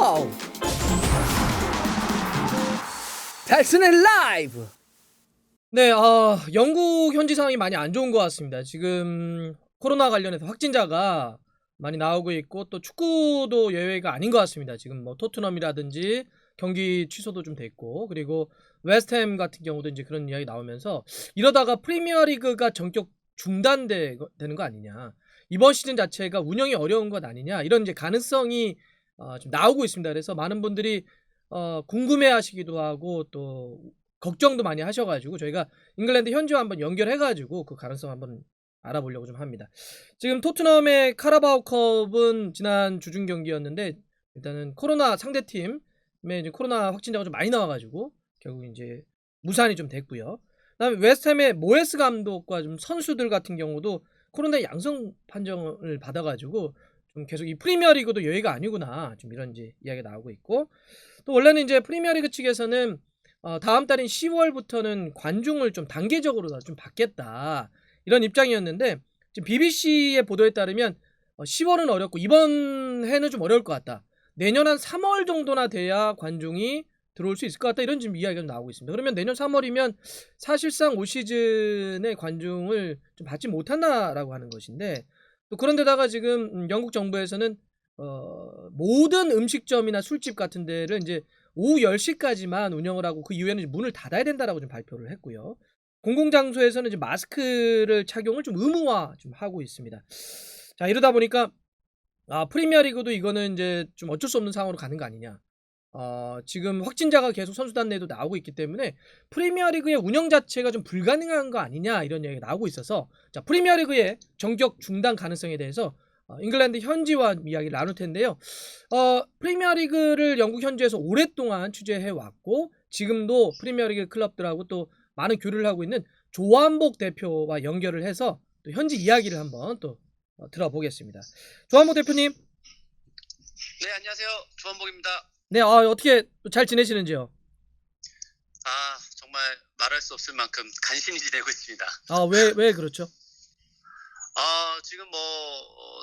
와우! 달슨의 라이브! 네, 영국 현지 상황이 많이 안 좋은 것 같습니다. 지금 코로나 관련해서 확진자가 많이 나오고 있고, 또 축구도 예외가 아닌 것 같습니다. 지금 뭐 토트넘이라든지 경기 취소도 좀 됐고, 그리고 웨스트햄 같은 경우도 이제 그런 이야기 나오면서, 이러다가 프리미어리그가 전격 중단되는 거 아니냐, 이번 시즌 자체가 운영이 어려운 것 아니냐, 이런 이제 가능성이 좀 나오고 있습니다. 그래서 많은 분들이 궁금해하시기도 하고 또 걱정도 많이 하셔가지고 저희가 잉글랜드 현지와 한번 연결해가지고 그 가능성 한번 알아보려고 좀 합니다. 지금 토트넘의 카라바오컵은 지난 주중 경기였는데, 일단은 코로나 상대팀에 이제 코로나 확진자가 좀 많이 나와가지고 결국 이제 무산이 좀 됐고요. 그다음에 웨스트햄의 모에스 감독과 좀 선수들 같은 경우도 코로나 양성 판정을 받아가지고 좀 계속 이 프리미어리그도 여의가 아니구나, 좀 이런 이제 이야기가 나오고 있고, 또 원래는 이제 프리미어리그 측에서는 다음 달인 10월부터는 관중을 좀 단계적으로 좀 받겠다, 이런 입장이었는데, 지금 BBC의 보도에 따르면 10월은 어렵고 이번 해는 좀 어려울 것 같다, 내년 한 3월 정도나 돼야 관중이 들어올 수 있을 것 같다, 이런 지금 이야기가 나오고 있습니다. 그러면 내년 3월이면 사실상 올 시즌에 관중을 좀 받지 못한다라고 하는 것인데, 또 그런데다가 지금 영국 정부에서는 모든 음식점이나 술집 같은 데를 이제 오후 10시까지만 운영을 하고 그 이후에는 문을 닫아야 된다라고 좀 발표를 했고요. 공공장소에서는 이제 마스크를 착용을 좀 의무화 좀 하고 있습니다. 자, 이러다 보니까 프리미어리그도 이거는 이제 좀 어쩔 수 없는 상황으로 가는 거 아니냐. 지금 확진자가 계속 선수단 내에도 나오고 있기 때문에 프리미어리그의 운영 자체가 좀 불가능한 거 아니냐, 이런 얘기가 나오고 있어서, 자, 프리미어리그의 전격 중단 가능성에 대해서 잉글랜드 현지와 이야기를 나눌 텐데요. 프리미어리그를 영국 현지에서 오랫동안 취재해 왔고 지금도 프리미어리그 클럽들하고 또 많은 교류를 하고 있는 조한복 대표와 연결을 해서 또 현지 이야기를 한번 또 들어보겠습니다. 조한복 대표님. 네, 안녕하세요. 조한복입니다. 네, 어떻게 잘 지내시는지요? 정말 말할 수 없을 만큼 간신히 지내고 있습니다. 왜 그렇죠? 지금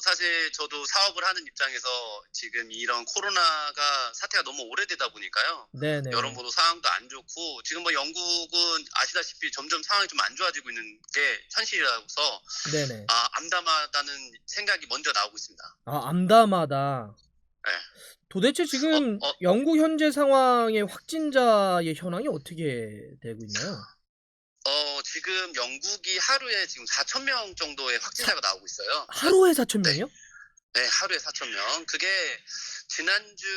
사실 저도 사업을 하는 입장에서 지금 이런 코로나가 사태가 너무 오래되다 보니까요. 네네. 여러모로 상황도 안 좋고, 지금 영국은 아시다시피 점점 상황이 좀 안 좋아지고 있는 게 현실이라서, 네네. 암담하다는 생각이 먼저 나오고 있습니다. 암담하다. 네. 도대체 지금 영국 현재 상황의 확진자의 현황이 어떻게 되고 있나요? 지금 영국이 하루에 지금 4,000명 정도의 확진자가 나오고 있어요. 하루에 4,000명이요? 네, 하루에 4,000명. 그게 지난주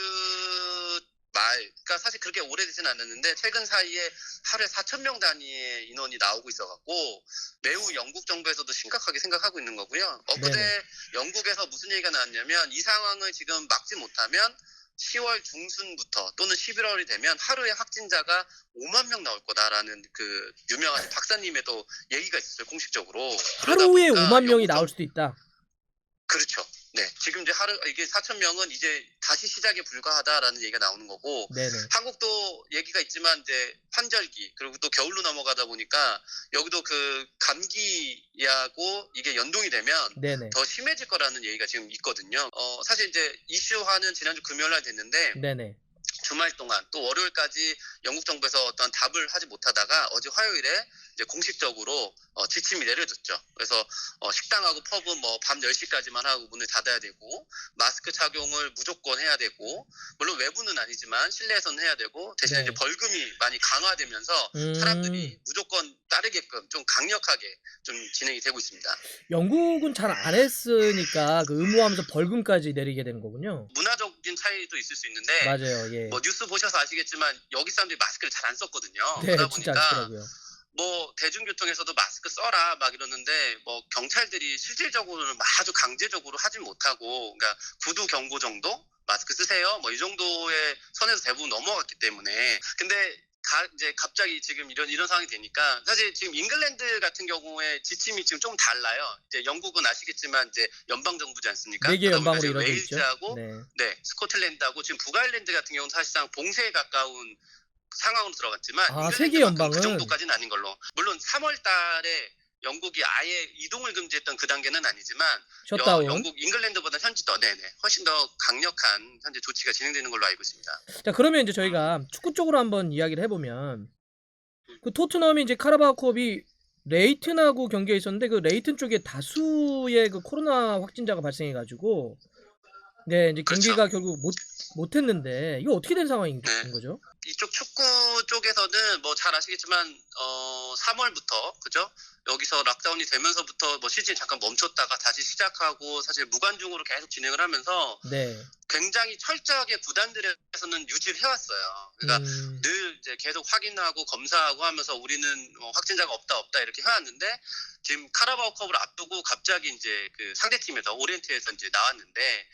그러니까 사실 그렇게 오래되진 않았는데, 최근 사이에 하루에 4,000명 단위의 인원이 나오고 있어갖고 매우 영국 정부에서도 심각하게 생각하고 있는 거고요. 엊그제 영국에서 무슨 얘기가 나왔냐면, 이 상황을 지금 막지 못하면 10월 중순부터 또는 11월이 되면 하루에 확진자가 5만 명 나올 거다라는 그 유명한 박사님의 또 얘기가 있었어요, 공식적으로. 하루에 5만 명이 나올 수도 있다. 그렇죠. 네, 지금 이제 이게 4,000명은 이제 다시 시작에 불과하다라는 얘기가 나오는 거고, 네네. 한국도 얘기가 있지만 이제 환절기 그리고 또 겨울로 넘어가다 보니까 여기도 그 감기하고 이게 연동이 되면 네네. 더 심해질 거라는 얘기가 지금 있거든요. 사실 이제 이슈화는 지난주 금요일 날 됐는데, 네네. 주말 동안 또 월요일까지 영국 정부에서 어떤 답을 하지 못하다가 어제 화요일에 이제 공식적으로 지침이 내려졌죠. 그래서 식당하고 펍은 밤 10시까지만 하고 문을 닫아야 되고, 마스크 착용을 무조건 해야 되고, 물론 외부는 아니지만 실내에서는 해야 되고, 대신에 이제 벌금이 많이 강화되면서 사람들이 무조건 따르게끔 좀 강력하게 좀 진행이 되고 있습니다. 영국은 잘 안 했으니까 그 의무화하면서 벌금까지 내리게 되는 거군요. 문화적인 차이도 있을 수 있는데, 맞아요. 예. 뉴스 보셔서 아시겠지만 여기 사람들이 마스크를 잘 안 썼거든요. 네, 그러다 진짜 안 보니까 쓰더라고요. 대중교통에서도 마스크 써라 막 이러는데, 경찰들이 실질적으로는 아주 강제적으로 하진 못하고, 그러니까 구두 경고 정도 마스크 쓰세요 이 정도의 선에서 대부분 넘어갔기 때문에. 근데 이제 갑자기 지금 이런 상황이 되니까, 사실 지금 잉글랜드 같은 경우에 지침이 지금 좀 달라요. 이제 영국은 아시겠지만 이제 연방 정부지 않습니까? 4개 연방으로 이루어져 있죠. 웨일즈하고 스코틀랜드하고 지금 북아일랜드 같은 경우는 사실상 봉쇄에 가까운 상황으로 들어갔지만, 3개 연방은 그 정도까지는 아닌 걸로. 물론 3월 달에 영국이 아예 이동을 금지했던 그 단계는 아니지만 셧다운. 영국 잉글랜드보다 훨씬 더 강력한 현재 조치가 진행되는 걸로 알고 있습니다. 자, 그러면 이제 저희가 축구 쪽으로 한번 이야기를 해보면 그 토트넘이 이제 카라바오컵이 레이튼하고 경기에 있었는데 그 레이튼 쪽에 다수의 그 코로나 확진자가 발생해가지고 네 이제 그렇죠. 경기가 결국 못했는데 이거 어떻게 된 상황인 네. 거죠? 이쪽 축구 쪽에서는 뭐 잘 아시겠지만 3월부터 그죠? 여기서 락다운이 되면서부터 뭐 시즌 잠깐 멈췄다가 다시 시작하고 사실 무관중으로 계속 진행을 하면서 네. 굉장히 철저하게 구단들에서는 유지를 해왔어요. 그러니까 늘 이제 계속 확인하고 검사하고 하면서 우리는 확진자가 없다 이렇게 해왔는데 지금 카라바오컵을 앞두고 갑자기 이제 그 상대팀에서 오리엔트에서 이제 나왔는데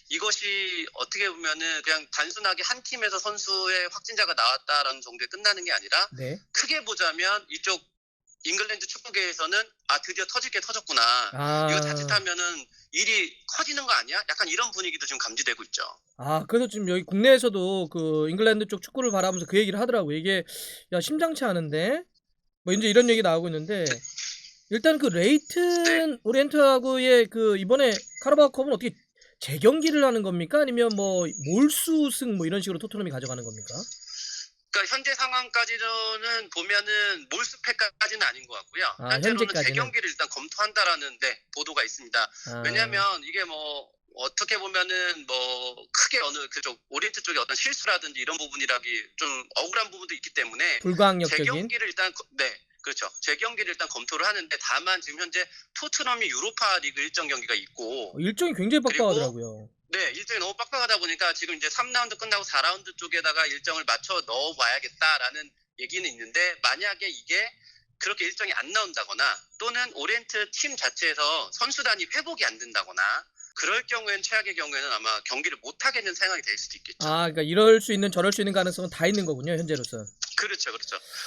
이것이 어떻게 보면은 그냥 단순하게 한 팀에서 선수의 확진자가 나왔다라는 정도에 끝나는 게 아니라 네. 크게 보자면 이쪽 잉글랜드 축구계에서는 드디어 터질 게 터졌구나. 이거 자칫하면은 일이 커지는 거 아니야? 약간 이런 분위기도 지금 감지되고 있죠. 그래서 지금 여기 국내에서도 그 잉글랜드 쪽 축구를 바라보면서 그 얘기를 하더라고요. 이게 야 심상치 않은데 뭐 이제 이런 얘기 나오고 있는데 일단 그 레이튼 오리엔트하고의 그 이번에 카라바오컵은 어떻게 재경기를 하는 겁니까? 아니면 뭐 몰수승 뭐 이런 식으로 토트넘이 가져가는 겁니까? 그러니까 현재 상황까지는 보면은 몰수패까지는 아닌 것 같고요. 현재로는 현재까지는? 재경기를 일단 검토한다라는 보도가 있습니다. 왜냐하면 이게 뭐 어떻게 보면은 뭐 크게 어느 그쪽 오리엔트 쪽에 어떤 실수라든지 이런 부분이라기 좀 억울한 부분도 있기 때문에 불가항력적인 재경기를 일단 그렇죠. 재경기를 일단 검토를 하는데 다만 지금 현재 토트넘이 유로파 리그 일정 경기가 있고 일정이 굉장히 빡빡하더라고요. 네, 일정이 너무 빡빡하다 보니까 지금 이제 3라운드 끝나고 4라운드 쪽에다가 일정을 맞춰 넣어봐야겠다라는 얘기는 있는데 만약에 이게 그렇게 일정이 안 나온다거나 또는 오리엔트 팀 자체에서 선수단이 회복이 안 된다거나 그럴 경우에는 최악의 경우에는 아마 경기를 못 하겠는 상황이 될 수도 있겠죠. 그러니까 이럴 수 있는 저럴 수 있는 가능성은 다 있는 거군요, 현재로서. 그렇죠.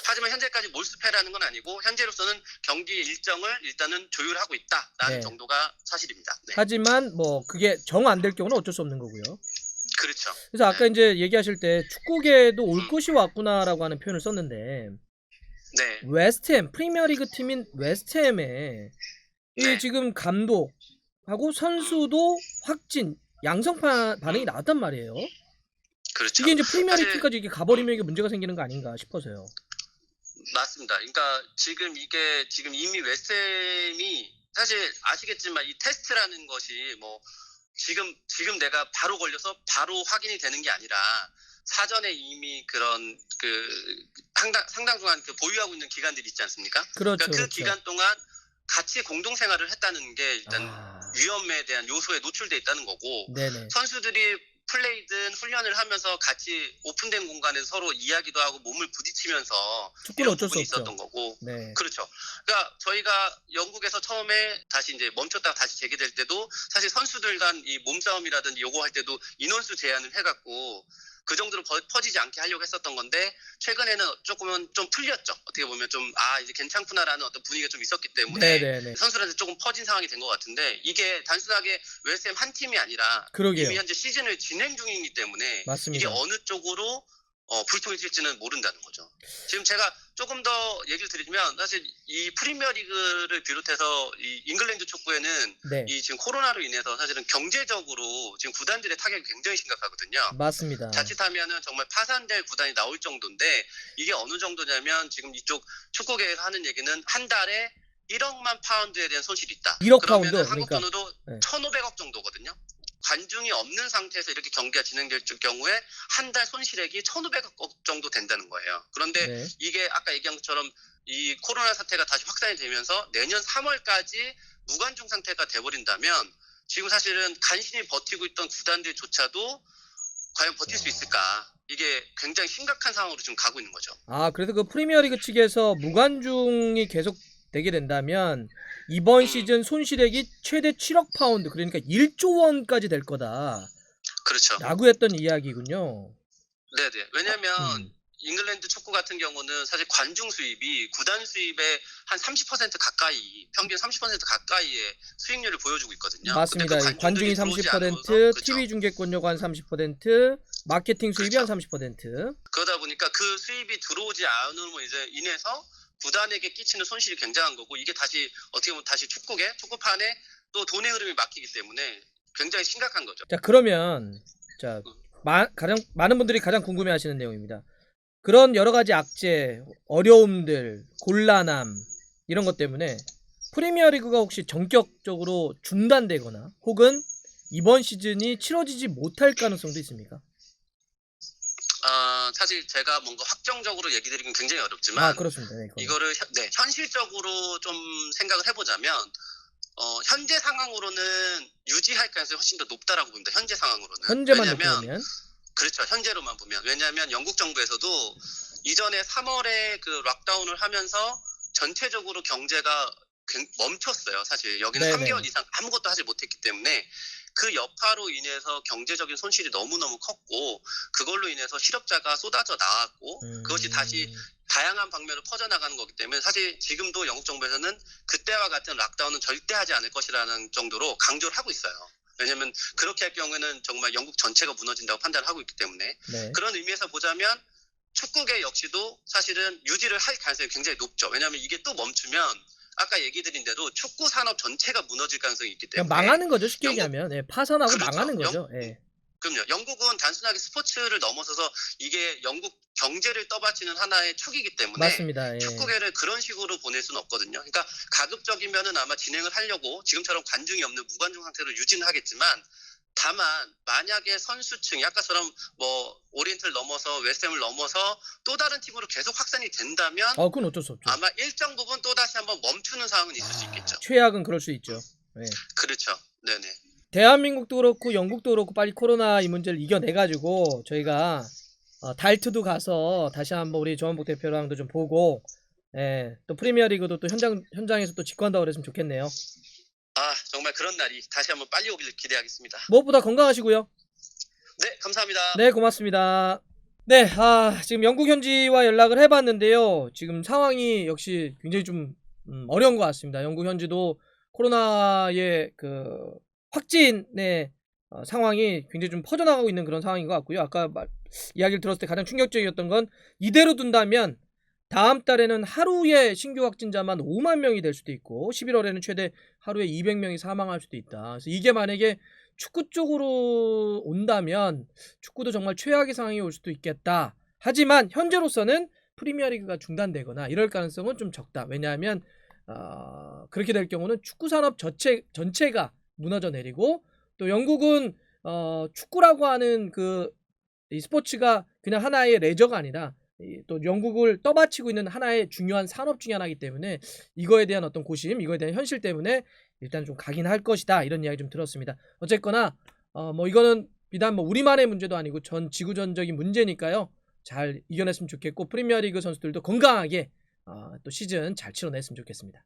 하지만 현재까지 몰수패라는 건 아니고 현재로서는 경기 일정을 일단은 조율하고 있다라는 정도가 사실입니다. 네. 하지만 뭐 그게 정 안 될 경우는 어쩔 수 없는 거고요. 그렇죠. 그래서 아까 이제 얘기하실 때 축구계에도 올 것이 왔구나라고 하는 표현을 썼는데 웨스트햄 프리미어리그 팀인 웨스트햄에 이 지금 감독하고 선수도 확진 양성 반응이 나왔단 말이에요. 그렇죠. 이게 이제 프리미어리그 팀까지 이게 가버리면 이게 문제가 생기는 거 아닌가 싶어서요. 맞습니다. 그러니까 지금 이미 웨스트햄이 사실 아시겠지만 이 테스트라는 것이 뭐 지금 내가 바로 걸려서 바로 확인이 되는 게 아니라 사전에 이미 그런 그 상당수한 그 보유하고 있는 기간들이 있지 않습니까? 그렇죠. 그러니까 그 기간 동안 같이 공동 생활을 했다는 게 일단 위험에 대한 요소에 노출돼 있다는 거고 선수들이 플레이든 훈련을 하면서 같이 오픈된 공간에서 서로 이야기도 하고 몸을 부딪히면서 축구는 어쩔 수 없죠. 있었던 거고 그렇죠. 그러니까 저희가 영국에서 처음에 다시 이제 멈췄다가 다시 재개될 때도 사실 선수들 간 이 몸싸움이라든지 요거 할 때도 인원수 제한을 해갖고 그 정도로 퍼지지 않게 하려고 했었던 건데 최근에는 조금은 좀 풀렸죠. 어떻게 보면 좀 이제 괜찮구나라는 어떤 분위기가 좀 있었기 때문에 선수들한테 조금 퍼진 상황이 된 것 같은데 이게 단순하게 웨스트햄 한 팀이 아니라 이미 현재 시즌을 진행 중이기 때문에 맞습니다. 이게 어느 쪽으로 불통이 튈지는 모른다는 거죠. 지금 제가 조금 더 얘기를 드리면 사실 이 프리미어리그를 비롯해서 이 잉글랜드 축구에는 이 지금 코로나로 인해서 사실은 경제적으로 지금 구단들의 타격이 굉장히 심각하거든요. 맞습니다. 자칫하면은 정말 파산될 구단이 나올 정도인데 이게 어느 정도냐면 지금 이쪽 축구계에서 하는 얘기는 한 달에 1억만 파운드에 대한 손실이 있다. 1억 파운드? 그러면 한국 돈으로 1,500억 정도거든요. 관중이 없는 상태에서 이렇게 경기가 진행될 경우에 한 달 손실액이 1,500억 정도 된다는 거예요. 그런데 이게 아까 얘기한 것처럼 이 코로나 사태가 다시 확산이 되면서 내년 3월까지 무관중 상태가 돼버린다면 지금 사실은 간신히 버티고 있던 구단들조차도 과연 버틸 수 있을까? 이게 굉장히 심각한 상황으로 지금 가고 있는 거죠. 그래서 그 프리미어리그 측에서 무관중이 계속 되게 된다면 이번 시즌 손실액이 최대 7억 파운드 그러니까 1조 원까지 될 거다. 그렇죠. 라고 했던 이야기군요. 네네. 왜냐하면 잉글랜드 축구 같은 경우는 사실 관중 수입이 구단 수입의 한 30% 가까이 평균 30% 가까이의 수익률을 보여주고 있거든요. 맞습니다. 그 관중이 30%, TV 중계권료가 한 30%, 마케팅 수입이 한 30%. 그러다 보니까 그 수입이 들어오지 않음으로 인해서 구단에게 끼치는 손실이 굉장한 거고 이게 다시 어떻게 보면 다시 축구판에 또 돈의 흐름이 막히기 때문에 굉장히 심각한 거죠. 자, 그러면 자, 가장 많은 분들이 가장 궁금해하시는 내용입니다. 그런 여러 가지 악재, 어려움들, 곤란함 이런 것 때문에 프리미어리그가 혹시 전격적으로 중단되거나 혹은 이번 시즌이 치러지지 못할 가능성도 있습니까? 사실 제가 뭔가 확정적으로 얘기 드리긴 굉장히 아, 어렵지만 그렇습니다. 네, 이거를 현실적으로 좀 생각을 해보자면 현재 상황으로는 유지할 가능성이 훨씬 더 높다라고 봅니다. 현재 상황으로는. 현재만 놓고 왜냐하면 보면 그렇죠. 현재로만 보면. 왜냐하면 영국 정부에서도 이전에 3월에 그 락다운을 하면서 전체적으로 경제가 멈췄어요. 사실 여기는 네네. 3개월 이상 아무것도 하지 못했기 때문에 그 여파로 인해서 경제적인 손실이 너무너무 컸고 그걸로 인해서 실업자가 쏟아져 나왔고 그것이 다시 다양한 방면으로 퍼져나가는 거기 때문에 사실 지금도 영국 정부에서는 그때와 같은 락다운은 절대 하지 않을 것이라는 정도로 강조를 하고 있어요. 왜냐하면 그렇게 할 경우에는 정말 영국 전체가 무너진다고 판단을 하고 있기 때문에 네. 그런 의미에서 보자면 축구계 역시도 사실은 유지를 할 가능성이 굉장히 높죠. 왜냐하면 이게 또 멈추면 아까 얘기 드린 대로 축구 산업 전체가 무너질 가능성이 있기 그냥 때문에 망하는 거죠. 쉽게 영국- 얘기하면. 예, 파산하고 그렇죠. 망하는 거죠. 예. 그럼요. 영국은 단순하게 스포츠를 넘어서서 이게 영국 경제를 떠받치는 하나의 축이기 때문에 맞습니다. 예. 축구계를 그런 식으로 보낼 수는 없거든요. 그러니까 가급적이면은 아마 진행을 하려고 지금처럼 관중이 없는 무관중 상태로 유지는 하겠지만 다만 만약에 선수층이 아까처럼 뭐 오리엔트를 넘어서 웨스트햄을 넘어서 또 다른 팀으로 계속 확산이 된다면 그건 어쩔 수 없죠. 아마 일정 부분 또 다시 한번 멈추는 상황은 있을 수 있겠죠. 최악은 그럴 수 있죠. 예. 그렇죠. 네네. 대한민국도 그렇고 영국도 그렇고 빨리 코로나 이 문제를 이겨내가지고 저희가 달트도 가서 다시 한번 우리 조한복 대표랑도 좀 보고 예, 또 프리미어리그도 또 현장에서 또 직관하고 그랬으면 좋겠네요. 정말 그런 날이 다시 한번 빨리 오기를 기대하겠습니다. 무엇보다 건강하시고요. 네, 감사합니다. 네, 고맙습니다. 네, 지금 영국 현지와 연락을 해봤는데요. 지금 상황이 역시 굉장히 좀 어려운 것 같습니다. 영국 현지도 코로나의 그 확진의 상황이 굉장히 좀 퍼져나가고 있는 그런 상황인 것 같고요. 아까 이야기를 들었을 때 가장 충격적이었던 건 이대로 둔다면 다음 달에는 하루에 신규 확진자만 5만 명이 될 수도 있고 11월에는 최대 하루에 200명이 사망할 수도 있다. 그래서 이게 만약에 축구 쪽으로 온다면 축구도 정말 최악의 상황이 올 수도 있겠다. 하지만 현재로서는 프리미어리그가 중단되거나 이럴 가능성은 좀 적다. 왜냐하면 그렇게 될 경우는 축구 산업 전체가 무너져 내리고 또 영국은 축구라고 하는 이 스포츠가 그냥 하나의 레저가 아니라 또 영국을 떠받치고 있는 하나의 중요한 산업 중에 하나이기 때문에 이거에 대한 어떤 고심, 이거에 대한 현실 때문에 일단 좀 가긴 할 것이다. 이런 이야기 좀 들었습니다. 어쨌거나 뭐 이거는 비단 뭐 우리만의 문제도 아니고 전 지구전적인 문제니까요. 잘 이겨냈으면 좋겠고 프리미어리그 선수들도 건강하게 또 시즌 잘 치러냈으면 좋겠습니다.